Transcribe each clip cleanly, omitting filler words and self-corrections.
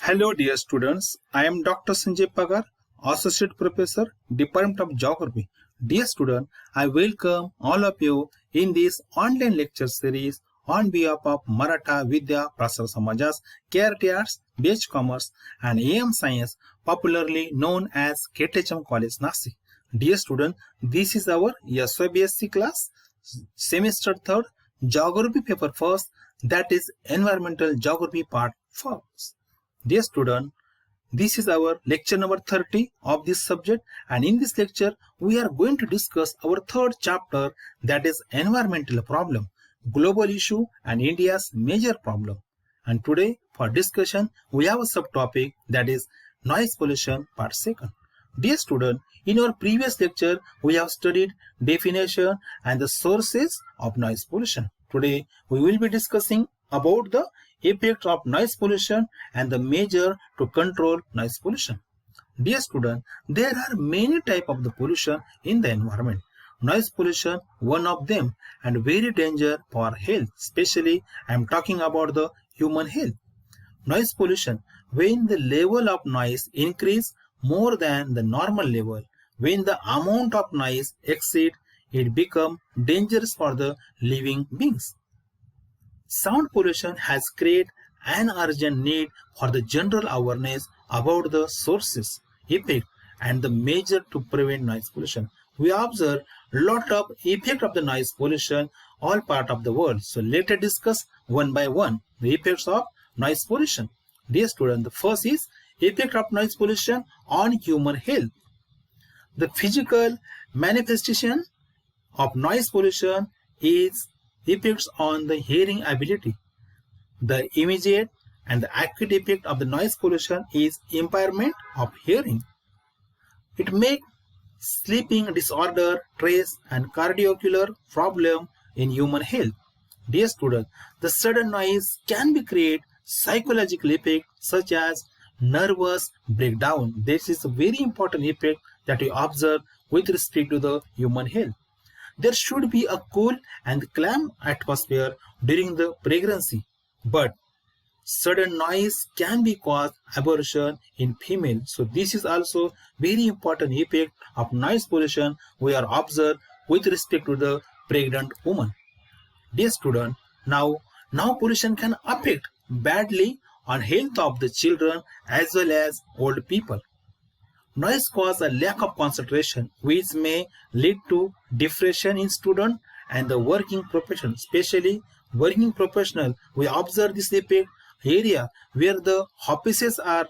Hello dear students, I am Dr. Sanjay Pagar, Associate Professor, Department of Geography. Dear student, I welcome all of you in this online lecture series on behalf of Maratha Vidya Prasar Samajas, KRT Arts, BH Commerce and AM Science, popularly known as KTHM College Nasik. Dear student, this is our S.Y.B.Sc class, semester 3rd, Geography paper 1st, that is Environmental Geography part 1st. Dear student, this is our lecture number 30 of this subject, and in this lecture we are going to discuss our third chapter, that is environmental problem, global issue and India's major problem. And today for discussion we have a subtopic, that is noise pollution part 2nd. Dear student, in our previous lecture we have studied definition and the sources of noise pollution. Today we will be discussing about the effect of noise pollution and the measure to control noise pollution. Dear student, there are many types of the pollution in the environment. Noise pollution, one of them, and very danger for health. Especially I am talking about the human health. Noise pollution, when the level of noise increase more than the normal level, when the amount of noise exceeds, it becomes dangerous for the living beings. Sound pollution has created an urgent need for the general awareness about the sources, effect, and the measure to prevent noise pollution. We observe a lot of effect of the noise pollution all part of the world. So let us discuss one by one the effects of noise pollution. Dear student, the first is effect of noise pollution on human health. The physical manifestation of noise pollution is effects on the hearing ability. The immediate and the acute effect of the noise pollution is impairment of hearing. It makes sleeping disorder, stress and cardiovascular problem in human health. Dear student, the sudden noise can be create psychological effect such as nervous breakdown. This is a very important effect that we observe with respect to the human health. There should be a cool and calm atmosphere during the pregnancy, but sudden noise can be cause abortion in female. So this is also very important effect of noise pollution we are observed with respect to the pregnant woman. Dear student, now pollution can affect badly on health of the children as well as old people. Noise causes a lack of concentration, which may lead to depression in students and the working profession. Especially working professional, we observe this effect area where the offices are,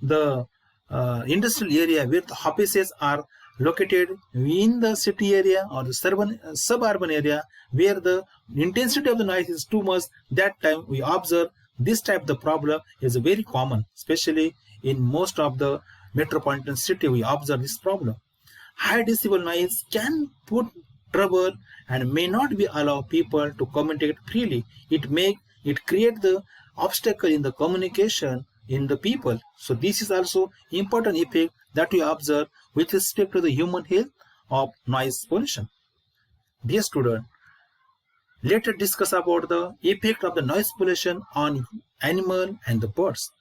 the industrial area where the offices are located in the city area or the suburban area where the intensity of the noise is too much. That time we observe this type of the problem is very common, especially in most of the metropolitan city we observe this problem. High decibel noise can put trouble and may not be allow people to communicate freely. It create the obstacle in the communication in the people. So this is also important effect that we observe with respect to the human health of noise pollution. Dear student, let us discuss about the effect of the noise pollution on animal and the birds.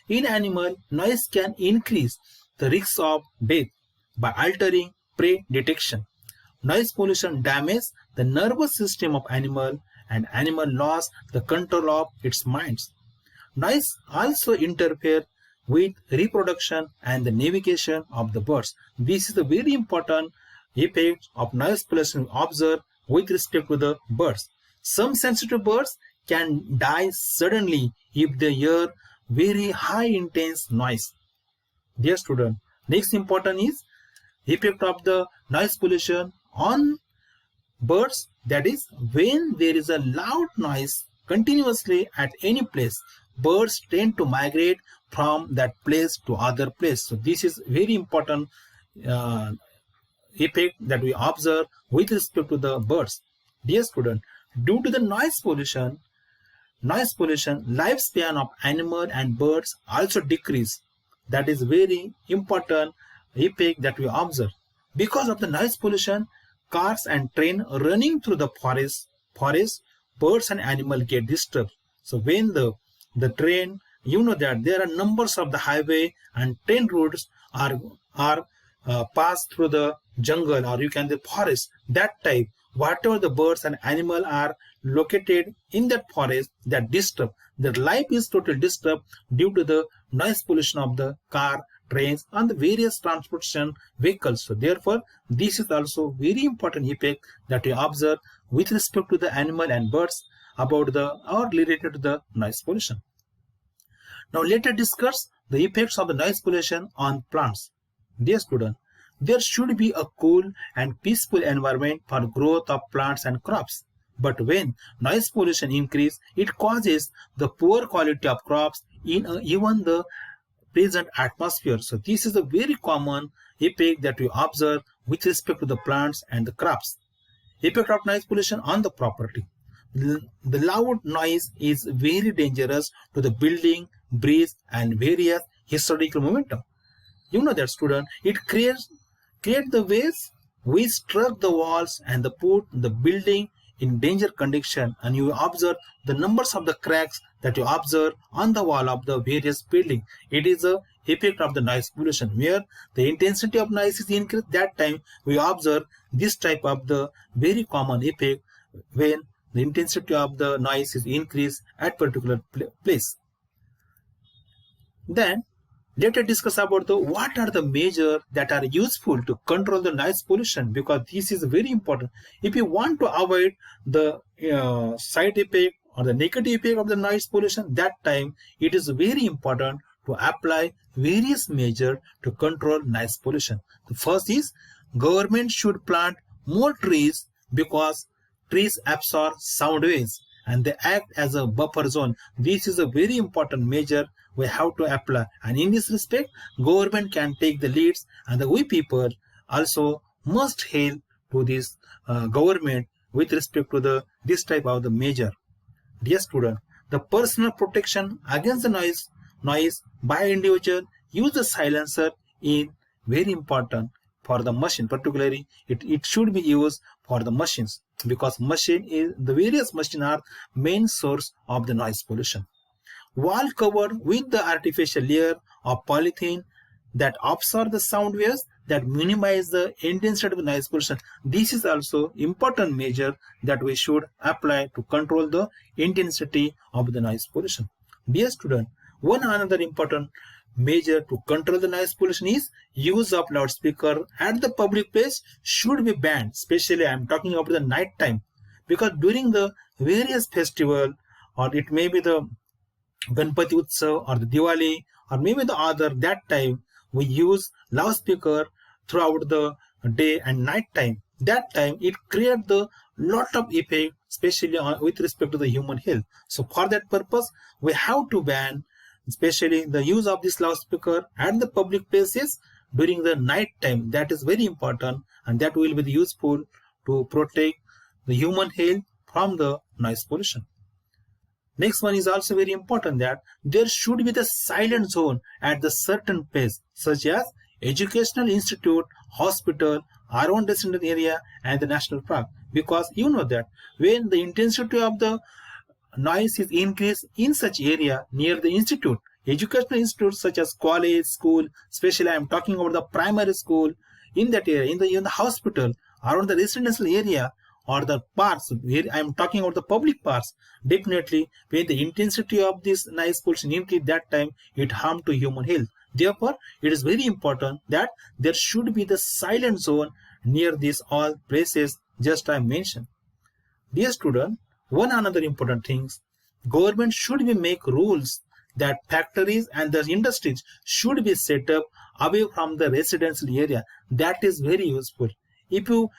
In animal, noise can increase the risk of death by altering prey detection. Noise pollution damages the nervous system of animal and animal lose the control of its minds. Noise also interferes with reproduction and the navigation of the birds. This is a very important effect of noise pollution observed with respect to the birds. Some sensitive birds can die suddenly if they hear very high intense noise. Dear student, next important is effect of the noise pollution on birds, that is when there is a loud noise continuously at any place, birds tend to migrate from that place to other place. So this is very important effect that we observe with respect to the birds. Dear student, due to the noise pollution, lifespan of animal and birds also decrease. That is very important effect that we observe. Because of the noise pollution, cars and train running through the forest, birds and animals get disturbed. So when the train you know that there are numbers of the highway and train routes are passed through the jungle, or you can the forest. That type, whatever the birds and animal are located in that forest, that disturb, their life is totally disturbed due to the noise pollution of the car, trains, and the various transportation vehicles. So therefore, this is also very important effect that we observe with respect to the animal and birds about the or related to the noise pollution. Now let us discuss the effects of the noise pollution on plants. Dear student, there should be a cool and peaceful environment for growth of plants and crops. But when noise pollution increases, it causes the poor quality of crops in even the present atmosphere. So this is a very common effect that we observe with respect to the plants and the crops. Effect of noise pollution on the property. The loud noise is very dangerous to the building, breeze, and various historical momentum. You know that, student, it creates the waves which struck the walls and put the building in danger condition, and you observe the numbers of the cracks that you observe on the wall of the various building. It is a effect of the noise pollution, where the intensity of noise is increased. That time we observe this type of the very common effect when the intensity of the noise is increased at particular place. Then let us discuss about what are the measures that are useful to control the noise pollution, because this is very important. If you want to avoid the side effect or the negative effect of the noise pollution, that time it is very important to apply various measures to control noise pollution. The first is government should plant more trees, because trees absorb sound waves and they act as a buffer zone. This is a very important measure we have to apply, and in this respect government can take the leads, and we people also must help to this government with respect to this type of the measure. Dear student, the personal protection against the noise by individual use the silencer in very important for the machine. Particularly it should be used for the machines, because the various machines are main source of the noise pollution. Wall covered with the artificial layer of polythene that absorb the sound waves that minimize the intensity of the noise pollution. This is also important measure that we should apply to control the intensity of the noise pollution. Dear student, one another important measure to control the noise pollution is use of loudspeaker at the public place should be banned. Especially I am talking about the night time, because during the various festival, or it may be the Ganpati Utsav or the Diwali or maybe the other, that time we use loudspeaker throughout the day and night time. That time it creates the lot of effect, especially with respect to the human health. So for that purpose we have to ban especially the use of this loudspeaker at the public places during the night time. That is very important, and that will be useful to protect the human health from the noise pollution. Next one is also very important, that there should be the silent zone at the certain place, such as educational institute, hospital, around residential area, and the national park. Because you know that when the intensity of the noise is increased in such area near the institute, educational institutes such as college, school, especially I am talking about the primary school, in that area, in the hospital, around the residential area, or the parks, where I am talking about the public parks, definitely when the intensity of this noise pollution increase, that time it harm to human health. Therefore, it is very important that there should be the silent zone near these all places just I mentioned. Dear student, one another important things, government should be make rules that factories and the industries should be set up away from the residential area. That is very useful. If you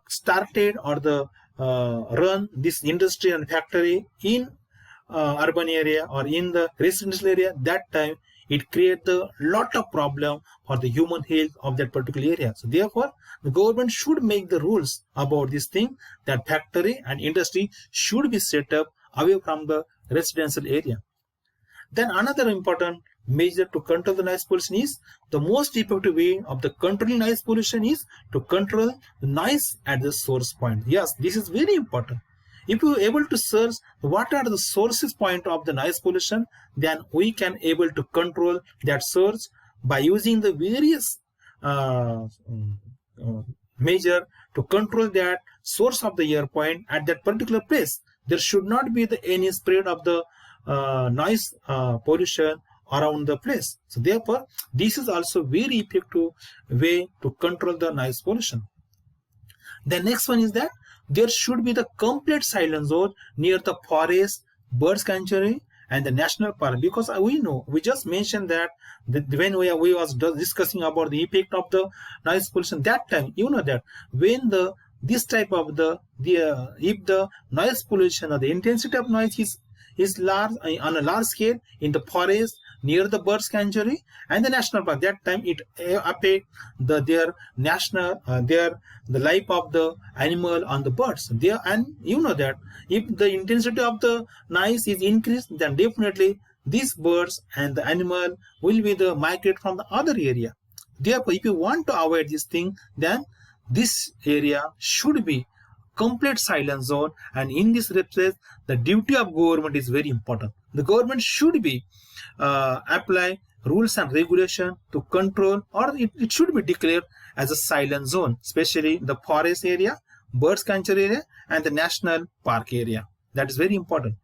started or run this industry and factory in urban area or in the residential area, that time it creates a lot of problem for the human health of that particular area. So therefore, the government should make the rules about this thing, that factory and industry should be set up away from the residential area. Then another important measure to control the noise pollution is, the most effective way of the controlling noise pollution is to control the noise at the source point. Yes, this is very important. If you are able to search what are the sources point of the noise pollution, then we can able to control that search by using the various measure to control that source of the air point at that particular place. There should not be any spread of the noise pollution around the place. So therefore, this is also very effective way to control the noise pollution. The next one is that there should be the complete silence zone near the forest, bird sanctuary, and the national park, because we just mentioned that when we was discussing about the effect of the noise pollution, that time that when this type of if the noise pollution or the intensity of noise is large on a large scale in the forest, near the bird sanctuary and the national park, that time it affect their life of the animal and the birds there. And that if the intensity of the noise is increased, then definitely these birds and the animal will be the migrate from the other area. Therefore, if you want to avoid this thing, then this area should be complete silence zone, and in this respect the duty of government is very important. The government should be apply rules and regulation to control, or it should be declared as a silent zone, especially the forest area, bird sanctuary area, and the national park area. That is very important.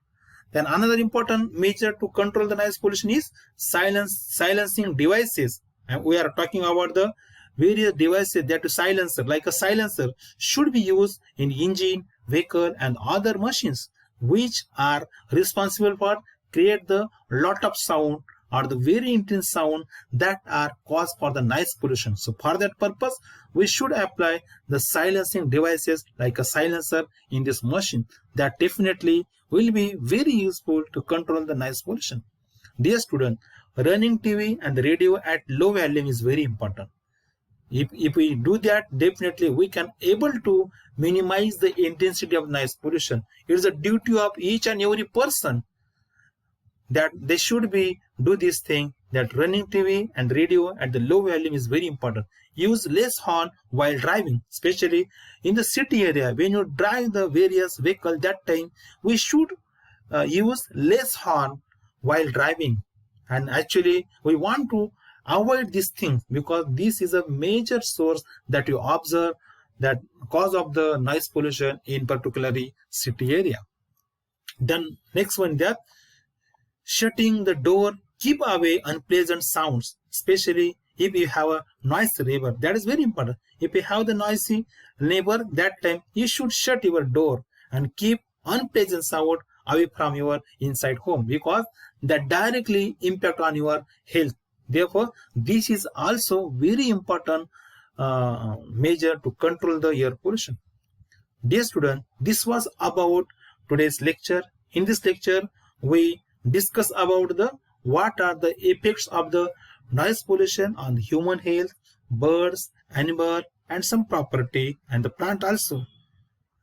Then another important measure to control the noise pollution is silencing devices. And we are talking about the various devices that to silencer, like a silencer should be used in engine, vehicle, and other machines which are responsible for create the lot of sound or the very intense sound that are caused for the noise pollution. So for that purpose, we should apply the silencing devices like a silencer in this machine. That definitely will be very useful to control the noise pollution. Dear student, running TV and the radio at low volume is very important. If we do that, definitely we can able to minimize the intensity of noise pollution. It is a duty of each and every person that they should be do this thing, that running TV and radio at the low volume is very important. Use less horn while driving, especially in the city area. When you drive the various vehicle, that time we should use less horn while driving. And actually we want to avoid this thing, because this is a major source that you observe that cause of the noise pollution in particularly city area. Then next one, that shutting the door keep away unpleasant sounds, especially if you have a noisy neighbor. That is very important. If you have the noisy neighbor, that time you should shut your door and keep unpleasant sound away from your inside home, because that directly impact on your health. Therefore, this is also very important measure to control the air pollution. Dear student, this was about today's lecture. In this lecture, we discuss about what are the effects of the noise pollution on human health, birds, animal, and some property, and the plant also.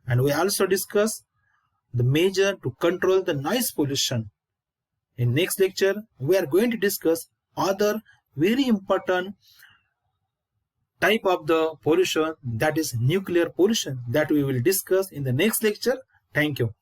And we also discuss the measure to control the noise pollution. In next lecture, we are going to discuss other very important type of the pollution, that is nuclear pollution, that we will discuss in the next lecture. Thank you.